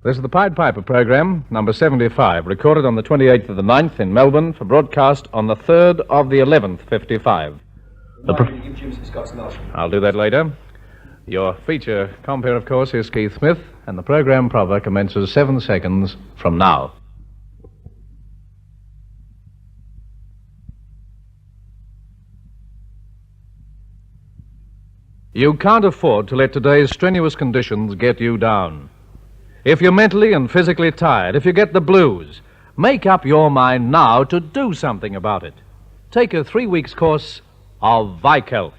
This is the Pied Piper program, number 75, recorded on the 28th of the 9th in Melbourne for broadcast on the 3rd of the 11th, 55. I'll do that later. Your feature compere, of course, is Keith Smith, and the program proper commences 7 seconds from now. You can't afford to let today's strenuous conditions get you down. If you're mentally and physically tired, if you get the blues, make up your mind now to do something about it. Take a 3-week course of Vikelp.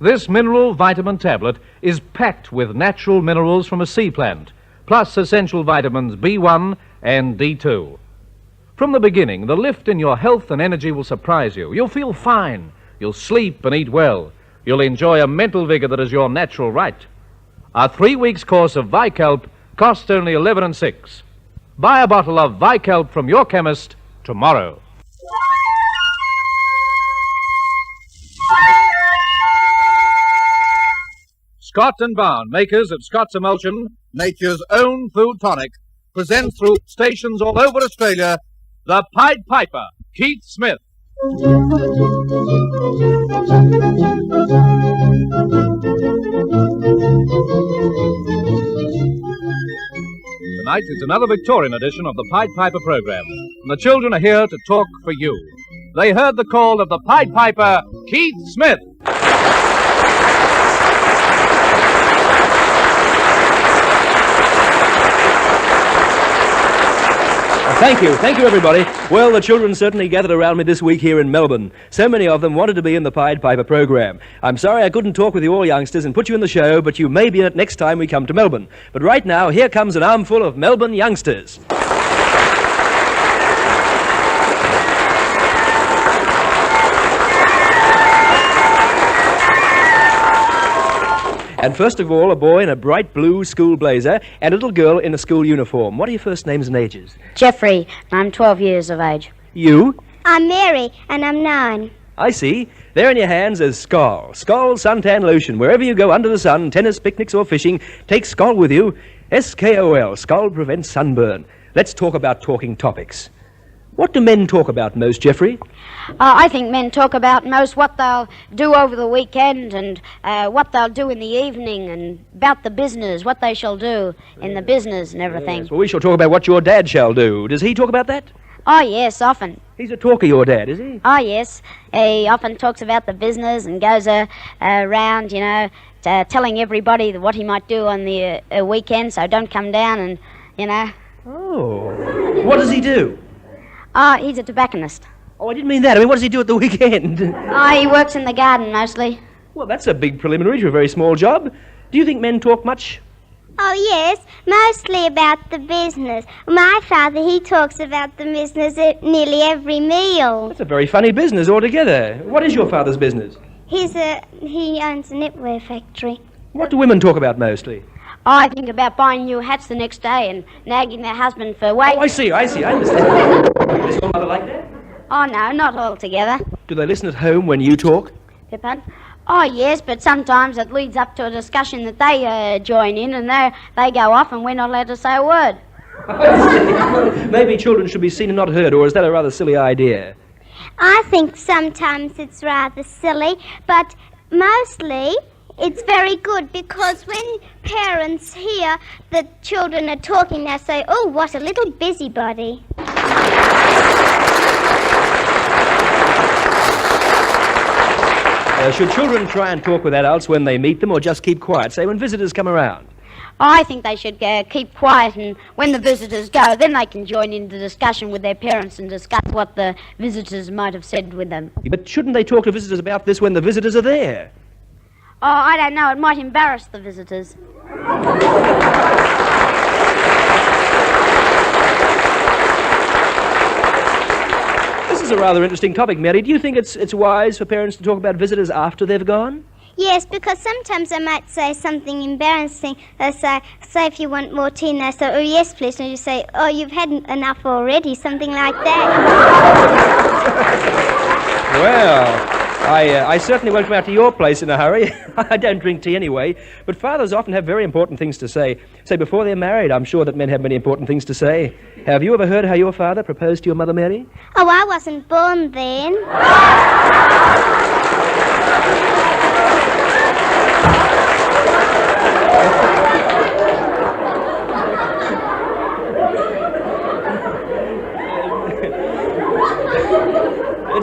This mineral vitamin tablet is packed with natural minerals from a sea plant, plus essential vitamins B1 and D2. From the beginning, the lift in your health and energy will surprise you. You'll feel fine. You'll sleep and eat well. You'll enjoy a mental vigor that is your natural right. A 3-week course of Vikelp costs only $11 6. Buy a bottle of Vikelp from your chemist tomorrow. Scott & Barn, makers of Scott's Emulsion, nature's own food tonic, present through stations all over Australia, the Pied Piper, Keith Smith. Tonight is another Victorian edition of the Pied Piper program, and the children are here to talk for you. They heard the call of the Pied Piper, Keith Smith. Thank you, everybody. Well, the children certainly gathered around me this week here in Melbourne. So many of them wanted to be in the Pied Piper program. I'm sorry I couldn't talk with you all youngsters and put you in the show, but you may be in it next time we come to Melbourne. But right now, here comes an armful of Melbourne youngsters. And first of all, a boy in a bright blue school blazer and a little girl in a school uniform. What are your first names and ages? Jeffrey, and I'm 12 years of age. You? I'm Mary, and I'm 9. I see. There in your hands is Skol. Skol suntan lotion. Wherever you go under the sun, tennis, picnics, or fishing, take Skol with you. S-K-O-L. Skol prevents sunburn. Let's talk about talking topics. What do men talk about most, Jeffrey? I think men talk about most what they'll do over the weekend and what they'll do in the evening and about the business, what they shall do in the business and everything. Yes. Well, we shall talk about what your dad shall do. Does he talk about that? Oh, yes, often. He's a talker, your dad, is he? Oh, yes. He often talks about the business and goes around, telling everybody what he might do on the weekend, so don't come down and, Oh. What does he do? He's a tobacconist. Oh, I didn't mean that. I mean, what does he do at the weekend? He works in the garden mostly. Well, that's a big preliminary to a very small job. Do you think men talk much? Oh, yes, mostly about the business. My father, he talks about the business at nearly every meal. That's a very funny business altogether. What is your father's business? He owns a knitwear factory. What do women talk about mostly? I think about buying new hats the next day and nagging their husband for weight. Oh, I see, I understand. Is your mother like that? Oh, no, not altogether. Do they listen at home when you talk? Pardon? Oh, yes, but sometimes it leads up to a discussion that they join in and they go off and we're not allowed to say a word. Maybe children should be seen and not heard, or is that a rather silly idea? I think sometimes it's rather silly, but mostly it's very good because when parents hear that children are talking, they say, oh, what a little busybody. Should children try and talk with adults when they meet them or just keep quiet, say when visitors come around? I think they should keep quiet, and when the visitors go, then they can join in the discussion with their parents and discuss what the visitors might have said with them. But shouldn't they talk to visitors about this when the visitors are there? Oh, I don't know. It might embarrass the visitors. This is a rather interesting topic, Mary. Do you think it's wise for parents to talk about visitors after they've gone? Yes, because sometimes I might say something embarrassing. They say if you want more tea, and they say, oh, yes, please. And you say, oh, you've had enough already, something like that. Well, I certainly won't come out to your place in a hurry. I don't drink tea anyway. But fathers often have very important things to say. Say, before they're married, I'm sure that men have many important things to say. Have you ever heard how your father proposed to your mother, Mary? Oh, I wasn't born then.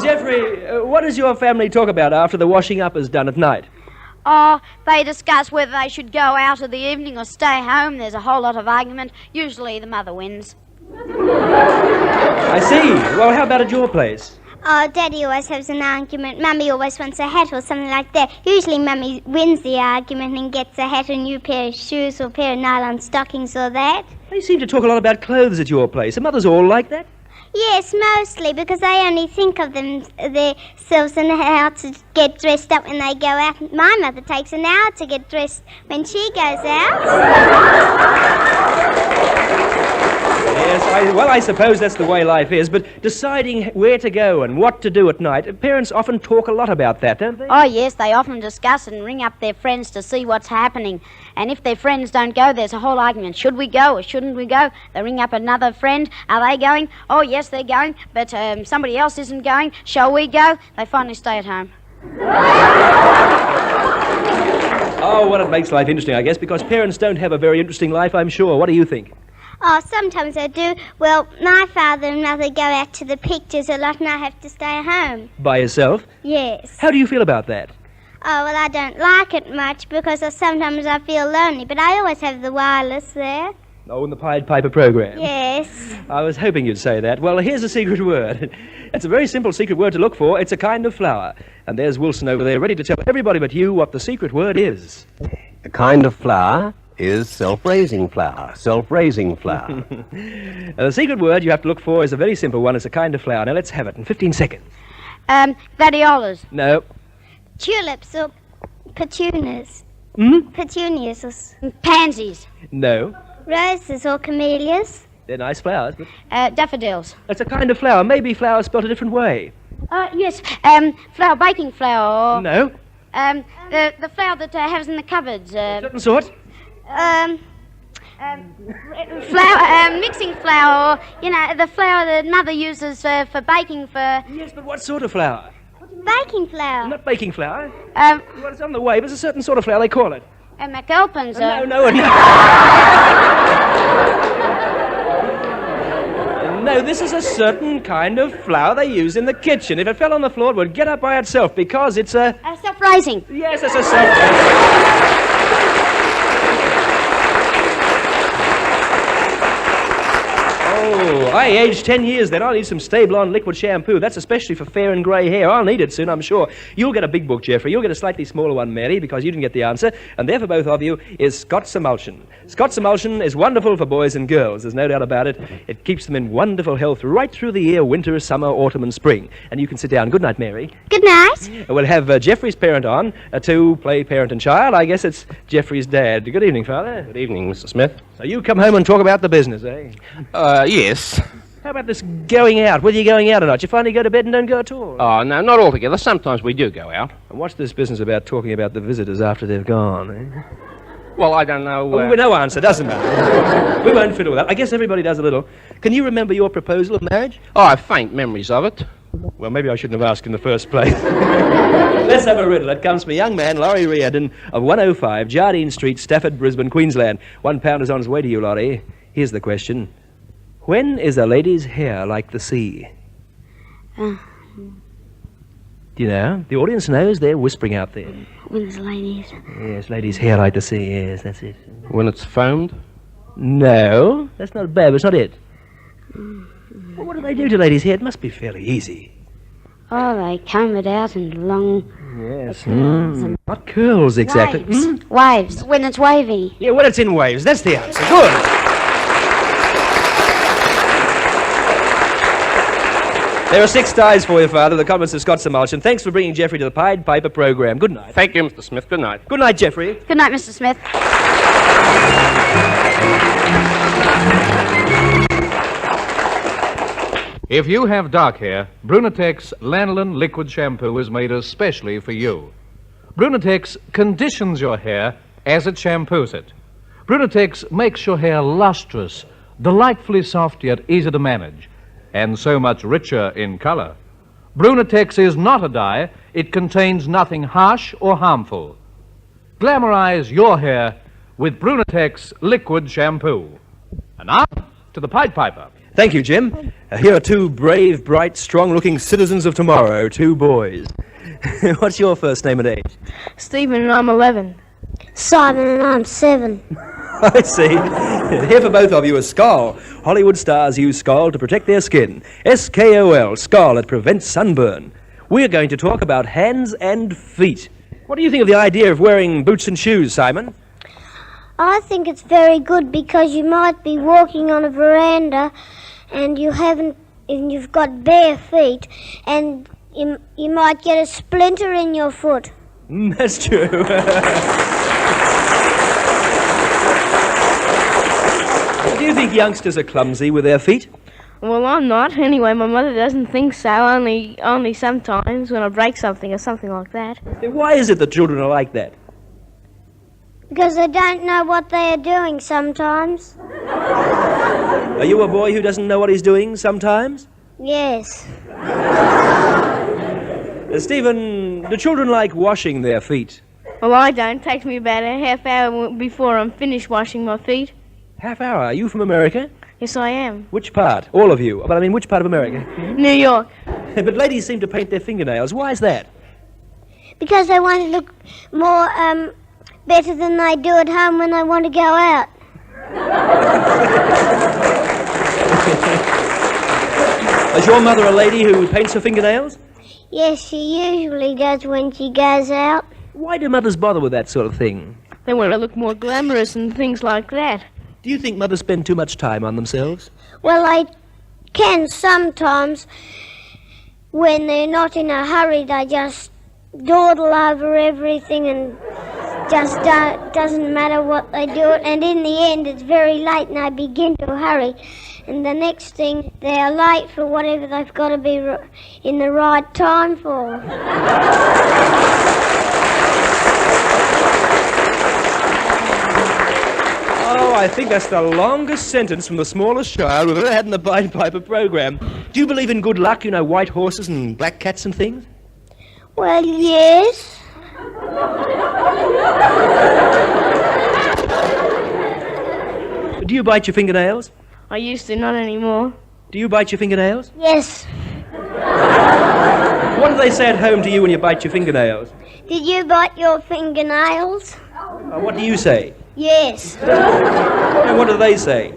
Jeffrey, what does your family talk about after the washing up is done at night? Oh, they discuss whether they should go out of the evening or stay home. There's a whole lot of argument. Usually the mother wins. I see. Well, how about at your place? Oh, Daddy always has an argument. Mummy always wants a hat or something like that. Usually Mummy wins the argument and gets a hat, a new pair of shoes or a pair of nylon stockings or that. They seem to talk a lot about clothes at your place. Are mothers all like that? Yes, mostly, because they only think of themselves and how to get dressed up when they go out. My mother takes an hour to get dressed when she goes out. Yes, I suppose that's the way life is, but deciding where to go and what to do at night, parents often talk a lot about that, don't they? Oh, yes, they often discuss and ring up their friends to see what's happening. And if their friends don't go, there's a whole argument. Should we go or shouldn't we go? They ring up another friend. Are they going? Oh, yes, they're going, but somebody else isn't going. Shall we go? They finally stay at home. Oh, well, it makes life interesting, I guess, because parents don't have a very interesting life, I'm sure. What do you think? Oh, sometimes I do. Well, my father and mother go out to the pictures a lot and I have to stay home. By yourself? Yes. How do you feel about that? Oh, well, I don't like it much because sometimes I feel lonely, but I always have the wireless there. Oh, in the Pied Piper program? Yes. I was hoping you'd say that. Well, here's a secret word. It's a very simple secret word to look for. It's a kind of flower. And there's Wilson over there ready to tell everybody but you what the secret word is. A kind of flower is self-raising flour. Self-raising flour. The secret word you have to look for is a very simple one. It's a kind of flower. Now, let's have it in 15 seconds. Gladiolas. No. Tulips or petunias. Hmm? Petunias or Pansies. No. roses or camellias. They're nice flowers, but... Daffodils. That's a kind of flower. Maybe flower spelled a different way. Yes. Flour, baking flour. Or, No. the flour that has in the cupboards. Certain sort. Flour, mixing flour, or, the flour that Mother uses for baking for... Yes, but what sort of flour? Baking flour. Not baking flour. Um, Well, it's on the way, but it's a certain sort of flour, they call it. McAlpin's. No. No, this is a certain kind of flour they use in the kitchen. If it fell on the floor, it would get up by itself because it's a... Self-raising. Yes, it's a self-raising. Oh, I aged 10 years then. I'll need some Stay Blonde liquid shampoo. That's especially for fair and grey hair. I'll need it soon, I'm sure. You'll get a big book, Geoffrey. You'll get a slightly smaller one, Mary, because you didn't get the answer. And there for both of you is Scott's Emulsion. Scott's Emulsion is wonderful for boys and girls. There's no doubt about it. It keeps them in wonderful health right through the year, winter, summer, autumn, and spring. And you can sit down. Good night, Mary. Good night. We'll have Geoffrey's parent on to play parent and child. I guess it's Geoffrey's dad. Good evening, Father. Good evening, Mr. Smith. So you come home and talk about the business, eh? Yes. How about this going out? Whether you're going out or not? You finally go to bed and don't go at all? Oh, no, not altogether. Sometimes we do go out. And what's this business about talking about the visitors after they've gone, eh? Well, I don't know. No answer, doesn't matter. We won't fiddle with that. I guess everybody does a little. Can you remember your proposal of marriage? Oh, I have faint memories of it. Well, maybe I shouldn't have asked in the first place. Let's have a riddle. It comes from a young man, Laurie Riordan, of 105 Jardine Street, Stafford, Brisbane, Queensland. £1 is on his way to you, Laurie. Here's the question. When is a lady's hair like the sea? Do you know? The audience knows. They're whispering out there. When's ladies? Yes, lady's hair like the sea. Yes, that's it. When it's foamed? No, that's not bad, but it's not it. Well, what do they do to ladies' hair? It must be fairly easy. Oh, they comb it out in long... Yes. Not curls, exactly. Waves. Waves. When it's wavy. Yeah, when it's in waves. That's the answer. Good. There are 6 ties for you, Father. The comments of Scott's Emulsion. Thanks for bringing Geoffrey to the Pied Piper program. Good night. Thank you, Mr. Smith. Good night. Good night, Geoffrey. Good night, Mr. Smith. If you have dark hair, Brunatex Lanolin Liquid Shampoo is made especially for you. Brunatex conditions your hair as it shampoos it. Brunatex makes your hair lustrous, delightfully soft yet easy to manage, and so much richer in color. Brunatex is not a dye. It contains nothing harsh or harmful. Glamorize your hair with Brunatex Liquid Shampoo. And now to the Pied Piper. Thank you, Jim. Here are two brave, bright, strong-looking citizens of tomorrow, two boys. What's your first name and age? Stephen, and I'm 11. Simon and I'm 7. I see. Here for both of you is Skol. Hollywood stars use Skol to protect their skin. S-K-O-L, Skol. It prevents sunburn. We're going to talk about hands and feet. What do you think of the idea of wearing boots and shoes, Simon? I think it's very good because you might be walking on a veranda and you've got bare feet and you might get a splinter in your foot. That's true. Do you think youngsters are clumsy with their feet? Well, I'm not. Anyway, my mother doesn't think so, only sometimes when I break something or something like that. Why is it that children are like that? Because they don't know what they are doing sometimes. Are you a boy who doesn't know what he's doing sometimes? Yes. Stephen, do children like washing their feet? Well, I don't. It takes me about a half hour before I'm finished washing my feet. Half hour? Are you from America? Yes, I am. Which part? All of you. But I mean, which part of America? New York. But ladies seem to paint their fingernails. Why is that? Because they want to look more better than they do at home when they want to go out. Is your mother a lady who paints her fingernails? Yes, she usually does when she goes out. Why do mothers bother with that sort of thing? They want to look more glamorous and things like that. Do you think mothers spend too much time on themselves? Well, they can sometimes. When they're not in a hurry, they just dawdle over everything and just doesn't matter what they do. And in the end, it's very late and they begin to hurry. And the next thing, they're late for whatever they've got to be in the right time for. Oh, I think that's the longest sentence from the smallest child we've ever had in the Pied Piper program. Do you believe in good luck, you know, white horses and black cats and things? Well, yes. Do you bite your fingernails? I used to, not anymore. Do you bite your fingernails? Yes. What do they say at home to you when you bite your fingernails? Did you bite your fingernails? What do you say? Yes. And what do they say?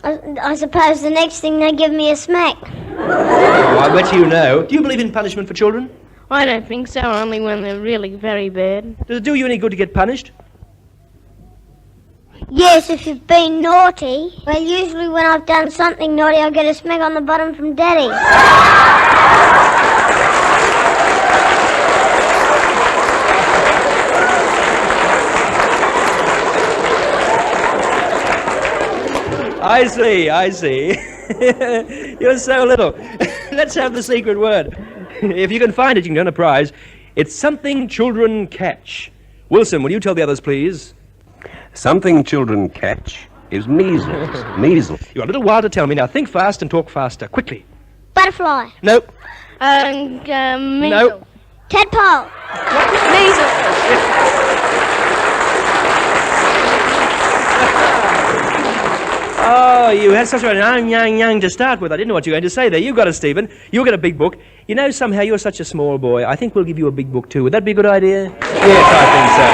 I suppose the next thing they give me a smack. Oh, I bet you know. Do you believe in punishment for children? I don't think so, only when they're really very bad. Does it do you any good to get punished? Yes, if you've been naughty. Well, usually when I've done something naughty, I get a smack on the bottom from Daddy. I see. You're so little. Let's have the secret word. If you can find it, you can earn a prize. It's something children catch. Wilson, will you tell the others, please? Something children catch is measles. Measles. You're a little while to tell me. Now think fast and talk faster. Quickly. Butterfly. Nope. Measles. Nope. Tadpole. Measles. Oh, you had such a young to start with. I didn't know what you were going to say there. You got it, Stephen. You'll get a big book. You know, somehow you're such a small boy. I think we'll give you a big book, too. Would that be a good idea? Yes, I think so.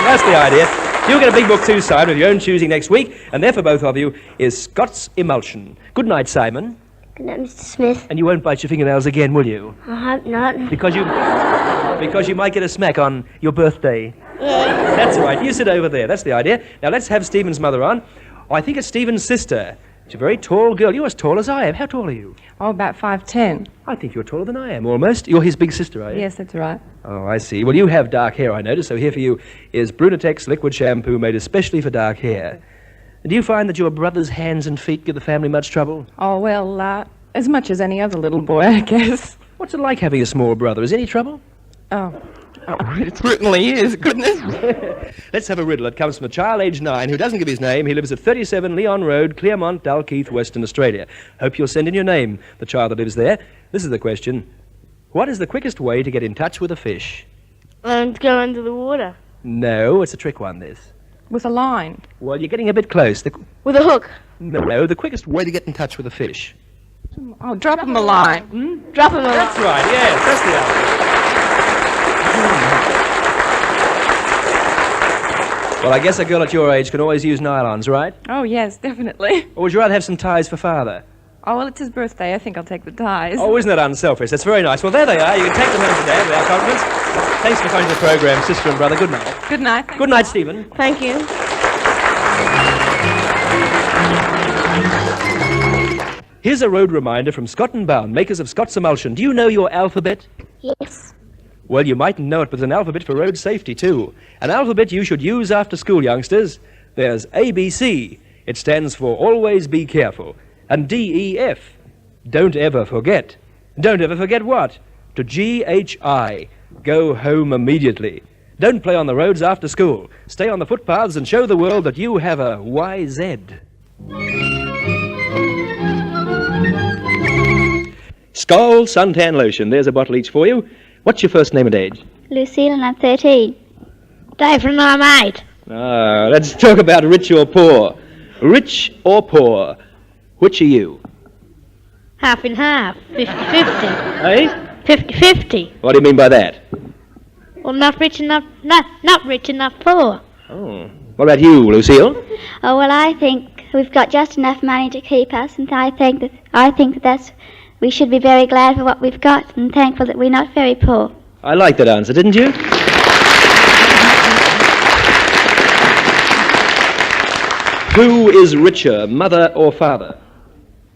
That's the idea. You'll get a big book, too, Simon, of your own choosing next week. And there for both of you is Scott's Emulsion. Good night, Simon. Good night, Mr. Smith. And you won't bite your fingernails again, will you? I hope not. Because you might get a smack on your birthday. Yeah. That's right. You sit over there. That's the idea. Now, let's have Stephen's mother on. Oh, I think it's Stephen's sister. She's a very tall girl. You're as tall as I am. How tall are you? Oh, about 5'10". I think you're taller than I am, almost. You're his big sister, are you? Yes, that's right. Oh, I see. Well, you have dark hair, I notice, so here for you is Brunatex liquid shampoo made especially for dark hair. Do you find that your brother's hands and feet give the family much trouble? Oh, well, as much as any other little boy, I guess. What's it like having a small brother? Is any trouble? Oh, it certainly is, goodness. Let's have a riddle. It comes from a child aged 9 who doesn't give his name. He lives at 37 Leon Road, Claremont, Dalkeith, Western Australia. Hope you'll send in your name, the child that lives there. This is the question. What is the quickest way to get in touch with a fish? And go under the water. No, it's a trick one, this. With a line. Well, you're getting a bit close. With a hook. No, the quickest way to get in touch with a fish. Oh, drop him a line. Drop him a line. That's right, yes, that's the answer. Well, I guess a girl at your age can always use nylons, right? Oh, yes, definitely. Or would you rather have some ties for father? Oh, well, it's his birthday. I think I'll take the ties. Oh, isn't that unselfish? That's very nice. Well, there they are. You can take them home today with our compliments. Thanks for coming to the program, sister and brother. Good night. Good night. Good night, Stephen. Thank you. Here's a road reminder from Scott & Bound, makers of Scott's Emulsion. Do you know your alphabet? Yes. Well, you mightn't know it, but there's an alphabet for road safety, too. An alphabet you should use after school, youngsters. There's ABC. It stands for Always Be Careful. And DEF. Don't ever forget. Don't ever forget what? To GHI. Go home immediately. Don't play on the roads after school. Stay on the footpaths and show the world that you have a YZ. Skull suntan lotion. There's a bottle each for you. What's your first name and age? Lucille, and I'm 13. Dave and I'm 8. Let's talk about rich or poor. Rich or poor? Which are you? Half and half. 50-50. Eh? 50-50. What do you mean by that? Well, not rich enough, not rich enough poor. Oh. What about you, Lucille? Oh, well, I think we've got just enough money to keep us, and I think that that's we should be very glad for what we've got and thankful that we're not very poor. I like that answer, didn't you? Who is richer, mother or father?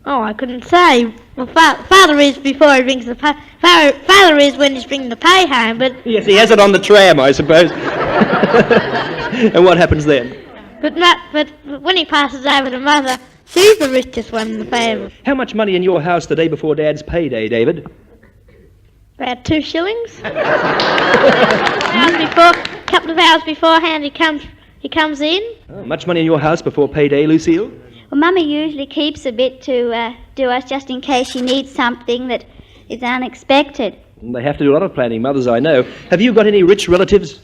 Oh, I couldn't say. Well, father is before he brings the pay. Father is when he's bringing the pay home, but Yes, he has it on the tram, I suppose. And what happens then? but when he passes over to mother, she's the richest one in the family. How much money in your house the day before Dad's payday, David? About 2 shillings. Couple of hours beforehand, he comes in. Oh, much money in your house before payday, Lucille? Well, Mummy usually keeps a bit to do us just in case she needs something that is unexpected. They have to do a lot of planning, mothers I know. Have you got any rich relatives?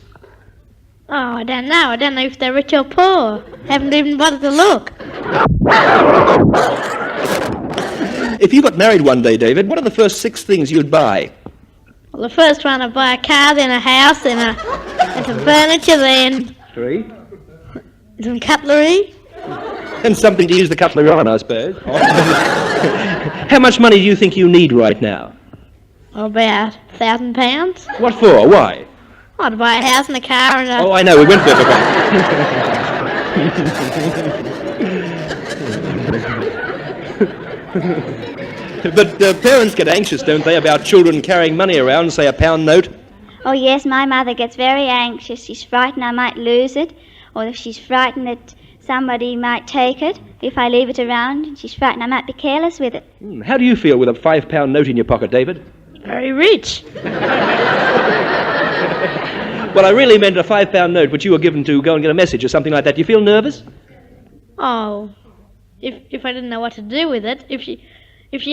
Oh, I don't know. I don't know if they're rich or poor. Haven't even bothered to look. If you got married one day, David, what are the first 6 things you'd buy? Well, the first one I'd buy a car, then a house, then some furniture, then 3. some cutlery. And something to use the cutlery on, I suppose. How much money do you think you need right now? About £1,000. What for? Why? Oh, to buy a house and a car and a... Oh, I know, we went there before. But parents get anxious, don't they, about children carrying money around, say a £1 note? Oh, yes, my mother gets very anxious. She's frightened I might lose it, or she's frightened that somebody might take it if I leave it around. She's frightened I might be careless with it. How do you feel with a £5 note in your pocket, David? Very rich. Well, I really meant a £5 note which you were given to go and get a message or something like that. Do you feel nervous? Oh, if I didn't know what to do with it, if she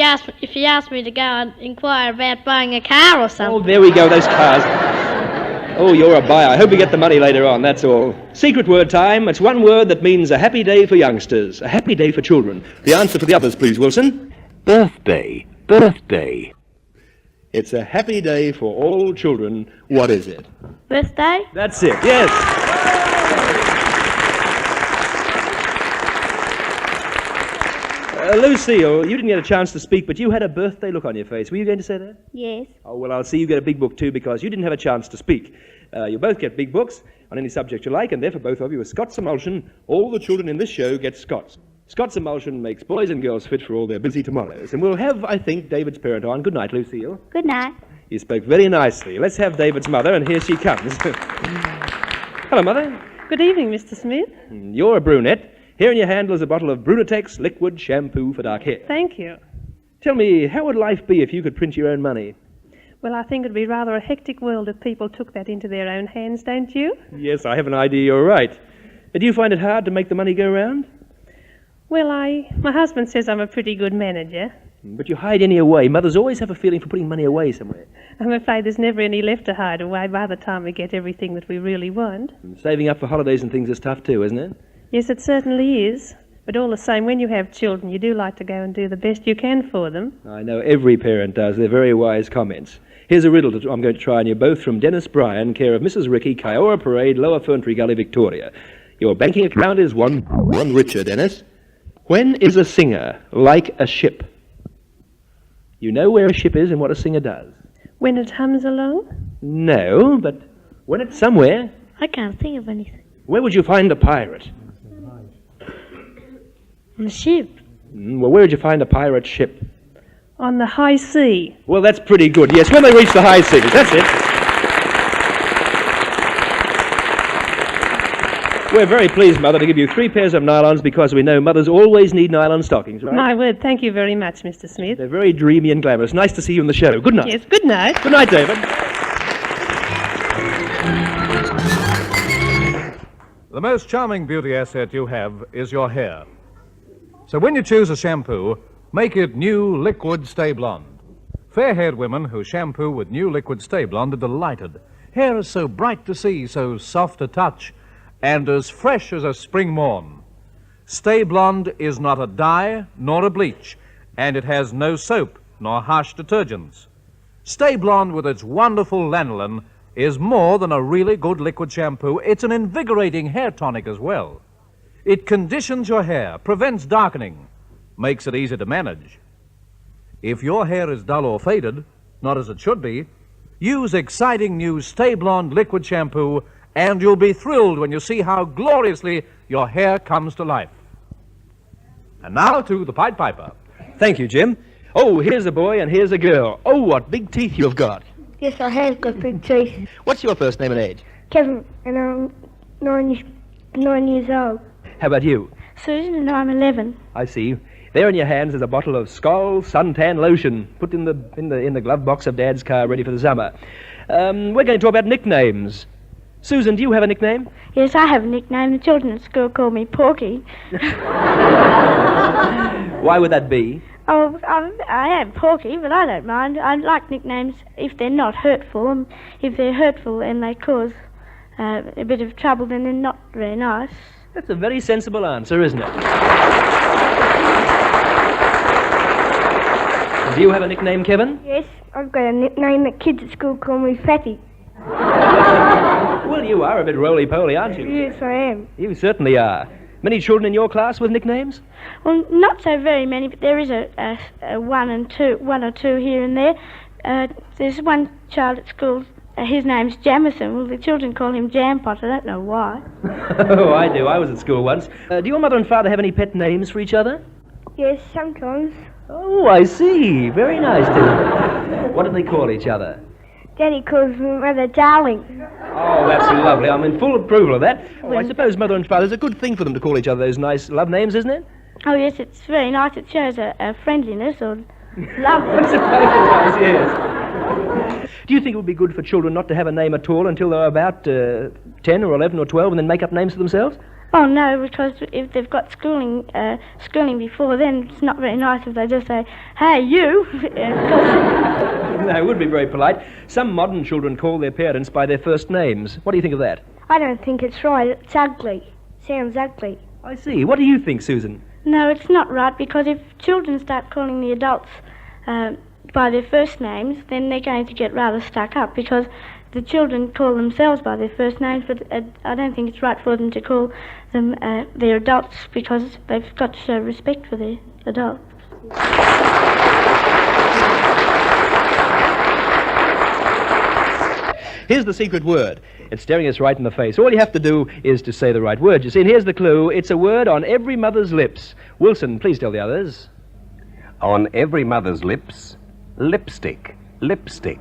asked me to go and inquire about buying a car or something. Oh, there we go, those cars. Oh, you're a buyer. I hope we get the money later on, that's all. Secret word time. It's one word that means a happy day for youngsters, a happy day for children. The answer for the others, please, Wilson. Birthday. Birthday. It's a happy day for all children. What is it? Birthday? That's it, yes. Lucille, you didn't get a chance to speak, but you had a birthday look on your face. Were you going to say that? Yes. Oh, well, I'll see you get a big book, too, because you didn't have a chance to speak. You both get big books on any subject you like, and there for both of you is Scott's Emulsion. All the children in this show get Scott's. Scott's Emulsion makes boys and girls fit for all their busy tomorrows. And we'll have, I think, David's parent on. Good night, Lucille. Good night. You spoke very nicely. Let's have David's mother, and here she comes. Hello, Mother. Good evening, Mr. Smith. You're a brunette. Here in your hand is a bottle of Brunatex liquid shampoo for dark hair. Thank you. Tell me, how would life be if you could print your own money? Well, I think it'd be rather a hectic world if people took that into their own hands, don't you? Yes, I have an idea you're right. Do you find it hard to make the money go round? Well, my husband says I'm a pretty good manager. But you hide any away. Mothers always have a feeling for putting money away somewhere. I'm afraid there's never any left to hide away by the time we get everything that we really want. And saving up for holidays and things is tough too, isn't it? Yes, it certainly is. But all the same, when you have children, you do like to go and do the best you can for them. I know every parent does. They're very wise comments. Here's a riddle I'm going to try on you both from Dennis Bryan, care of Mrs. Ricky, Kiowa Parade, Lower Ferntree Gully, Victoria. Your banking account is one richer, Dennis. When is a singer like a ship? You know where a ship is and what a singer does. When it hums along? No, but when it's somewhere. I can't think of anything. Where would you find a pirate? On the ship. Well, where would you find a pirate ship? On the high sea. Well, that's pretty good. Yes, when they reach the high seas. That's it. We're very pleased, Mother, to give you 3 pairs of nylons because we know mothers always need nylon stockings, right? My word, thank you very much, Mr. Smith. They're very dreamy and glamorous. Nice to see you in the show. Good night. Yes, good night. Good night, David. The most charming beauty asset you have is your hair. So when you choose a shampoo, make it new Liquid Stay Blonde. Fair-haired women who shampoo with new Liquid Stay Blonde are delighted. Hair is so bright to see, so soft to touch, and as fresh as a spring morn. Stay Blonde is not a dye nor a bleach, and it has no soap nor harsh detergents. Stay Blonde with its wonderful lanolin is more than a really good liquid shampoo. It's an invigorating hair tonic as well. It conditions your hair, prevents darkening, makes it easy to manage. If your hair is dull or faded, not as it should be, use exciting new Stay Blonde liquid shampoo and you'll be thrilled when you see how gloriously your hair comes to life. And now to the Pied Piper. Thank you, Jim. Oh, here's a boy and here's a girl. Oh, what big teeth you've got. Yes, I have got big teeth. What's your first name and age? Kevin, and I'm 9 years old. How about you? Susan, and I'm 11. I see. There in your hands is a bottle of Skoll suntan lotion, put in the glove box of Dad's car, ready for the summer. We're going to talk about nicknames. Susan, do you have a nickname? Yes, I have a nickname. The children at school call me Porky. Why would that be? Oh, I am Porky, but I don't mind. I like nicknames if they're not hurtful. And if they're hurtful and they cause a bit of trouble, then they're not very nice. That's a very sensible answer, isn't it? Do you have a nickname, Kevin? Yes, I've got a nickname that kids at school call me Fatty. Well, you are a bit roly-poly, aren't you? Yes, I am. You certainly are. Many children in your class with nicknames? Well, not so very many, but there is a one or two here and there. There's one child at school. His name's Jamison. Well, the children call him Jampot. I don't know why. Oh, I do. I was at school once. Do your mother and father have any pet names for each other? Yes, sometimes. Oh, I see. Very nice, too. What do they call each other? Daddy calls me Mother Darling. Oh, that's lovely. I'm in full approval of that. Oh, I suppose mother and father's a good thing for them to call each other those nice love names, isn't it? Oh, yes, it's very nice. It shows a friendliness or love. I suppose it does, yes. Do you think it would be good for children not to have a name at all until they're about 10 or 11 or 12 and then make up names for themselves? Oh, no, because if they've got schooling before then, it's not very nice if they just say, hey, you. No, it would be very polite. Some modern children call their parents by their first names. What do you think of that? I don't think it's right. It's ugly. Sounds ugly. I see. What do you think, Susan? No, it's not right, because if children start calling the adults by their first names, then they're going to get rather stuck up, because the children call themselves by their first names, but I don't think it's right for them to call them their adults, because they've got to show respect for their adults. Here's the secret word. It's staring us right in the face. All you have to do is to say the right word. You see, and here's the clue. It's a word on every mother's lips. Wilson, please tell the others. On every mother's lips, lipstick, lipstick.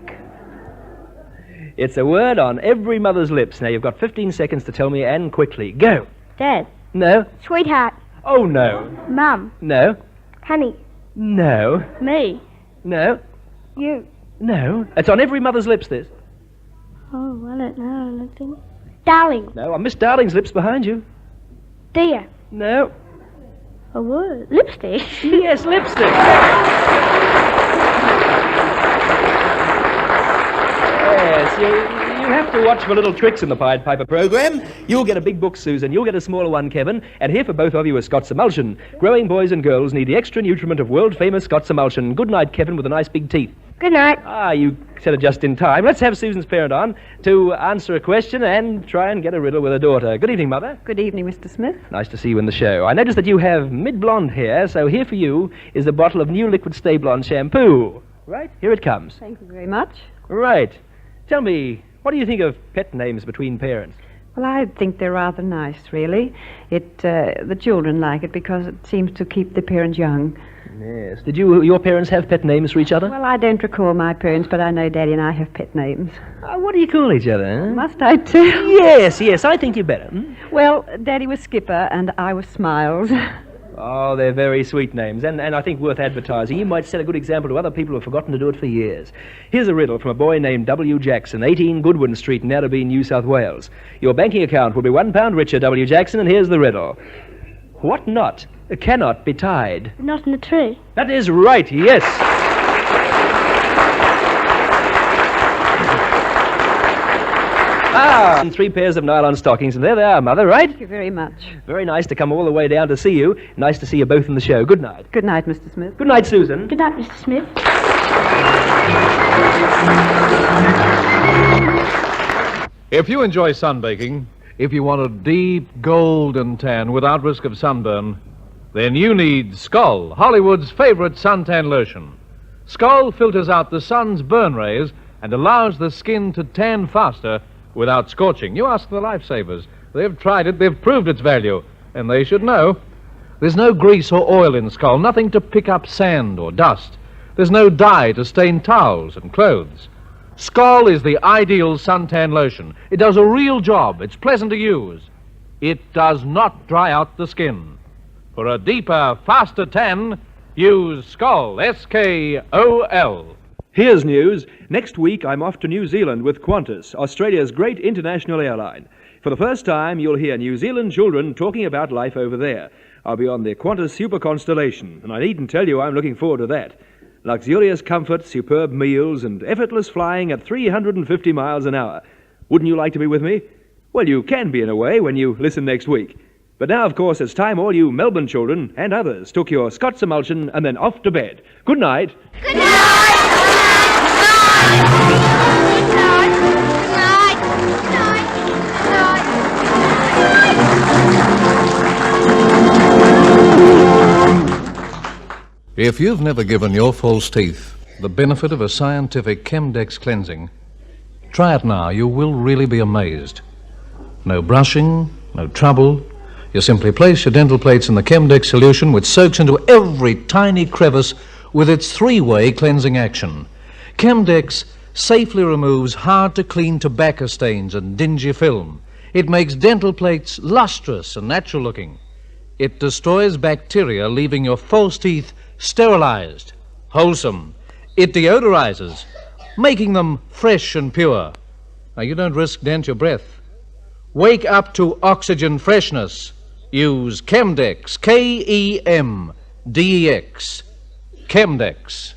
It's a word on every mother's lips. Now, you've got 15 seconds to tell me, and quickly. Go. Dad. No. Sweetheart. Oh, no. Mum. No. Honey. No. Me. No. You. No. It's on every mother's lips, this. Oh, I don't know. Nothing. Darling. No, on Miss Darling's lips behind you. Dear. No. A word. Lipstick. Yes, lipstick. Yes, you have to watch for little tricks in the Pied Piper program. You'll get a big book, Susan. You'll get a smaller one, Kevin. And here for both of you is Scott's Emulsion. Growing boys and girls need the extra nutriment of world-famous Scott's Emulsion. Good night, Kevin, with the nice big teeth. Good night. Ah, you said it just in time. Let's have Susan's parent on to answer a question and try and get a riddle with her daughter. Good evening, Mother. Good evening, Mr. Smith. Nice to see you in the show. I noticed that you have mid-blonde hair, so here for you is a bottle of new liquid Stay Blonde shampoo. Right, here it comes. Thank you very much. Right. Tell me, what do you think of pet names between parents? Well, I think they're rather nice, really. The children like it because it seems to keep the parents young. Yes. Did your parents have pet names for each other? Well, I don't recall my parents, but I know Daddy and I have pet names. What do you call each other? Huh? Must I tell? Yes, I think you better. Well, Daddy was Skipper and I was Smiles. Oh, they're very sweet names, and I think worth advertising. You might set a good example to other people who have forgotten to do it for years. Here's a riddle from a boy named W. Jackson, 18 Goodwin Street in Narrabeen, New South Wales. Your banking account will be £1 richer, W. Jackson, and here's the riddle. What knot cannot be tied? Not in the tree. That is right, yes. And 3 pairs of nylon stockings, and there they are, Mother, right? Thank you very much. Very nice to come all the way down to see you. Nice to see you both in the show. Good night. Good night, Mr. Smith. Good night, Susan. Good night, Mr. Smith. If you enjoy sunbaking, if you want a deep golden tan without risk of sunburn, then you need Skoll, Hollywood's favorite suntan lotion. Skoll filters out the sun's burn rays and allows the skin to tan faster without scorching. You ask the lifesavers. They've tried it, they've proved its value, and they should know. There's no grease or oil in Skoll, nothing to pick up sand or dust. There's no dye to stain towels and clothes. Skoll is the ideal suntan lotion. It does a real job. It's pleasant to use. It does not dry out the skin. For a deeper, faster tan, use Skoll, S-K-O-L. Here's news. Next week, I'm off to New Zealand with Qantas, Australia's great international airline. For the first time, you'll hear New Zealand children talking about life over there. I'll be on the Qantas Super Constellation, and I needn't tell you I'm looking forward to that. Luxurious comfort, superb meals, and effortless flying at 350 miles an hour. Wouldn't you like to be with me? Well, you can be in a way when you listen next week. But now, of course, it's time all you Melbourne children and others took your Scott's Emulsion and then off to bed. Good night. Good night. If you've never given your false teeth the benefit of a scientific Chemdex cleansing, try it now. You will really be amazed. No brushing, no trouble. You simply place your dental plates in the Chemdex solution, which soaks into every tiny crevice with its 3-way cleansing action. Chemdex safely removes hard-to-clean tobacco stains and dingy film. It makes dental plates lustrous and natural-looking. It destroys bacteria, leaving your false teeth sterilized, wholesome. It deodorizes, making them fresh and pure. Now, you don't risk dent your breath. Wake up to oxygen freshness. Use Chemdex, K-E-M-D-E-X. Chemdex.